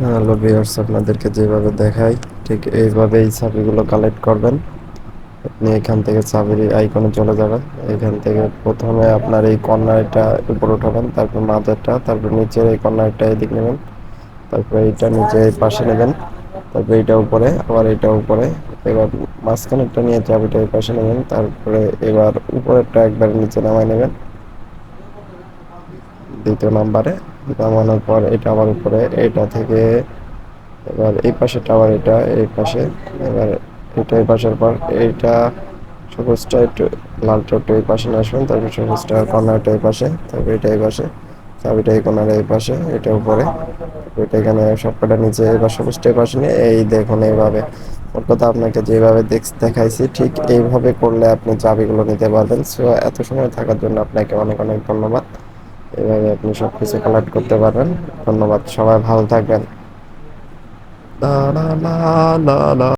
Hello viewers, আপনাদেরকে যেভাবে দেখাই ঠিক এইভাবেই চাবিগুলো কালেক্ট করবেন। আপনি এখান থেকে চাবির আইকনে চলে যাবেন। এখান থেকে প্রথমে আপনার এই কর্নারটা উপরে উঠাবেন, তারপর মাঝেরটা, তারপর নিচের এই কর্নারটা এদিক নেবেন, তারপর এইটা নিচে এই পাশে নেবেন, তারপর এইটা উপরে, আবার এইটা উপরে। এবার মাঝখানেরটা নিয়ে চাবিটা এই পাশে নেবেন, তারপরে এবার উপরেরটা একবার নিচে নামাই নেবেন দ্বিতীয় নাম্বারে। নামানোর পর এটা আবার উপরে, এটা থেকে এবার এই পাশে টাওয়ার, এটা এই পাশে। এবার এটা এই পাশের পর এইটা সবুজটা একটু, লালটা একটু এই পাশে নিয়ে আসবেন, তারপর সবুজটা কর্নারটা এই পাশে, তারপর এটা এই পাশে, চাবিটা এই কর্নারে এই পাশে, এটা উপরে, এটা এখানে সবকটা নিচে। এবার সবুজটা এই পাশে নিয়ে এই দেখুন এইভাবে। ওর কথা আপনাকে যেভাবে দেখাইছি ঠিক এইভাবে করলে আপনি চাবিগুলো নিতে পারবেন। সো এত সময় থাকার জন্য আপনাকে অনেক অনেক ধন্যবাদ। এভাবে আপনি সব কিছু কালেক্ট করতে পারবেন। ধন্যবাদ, সবাই ভালো থাকবেন। লা লা লা লা লা।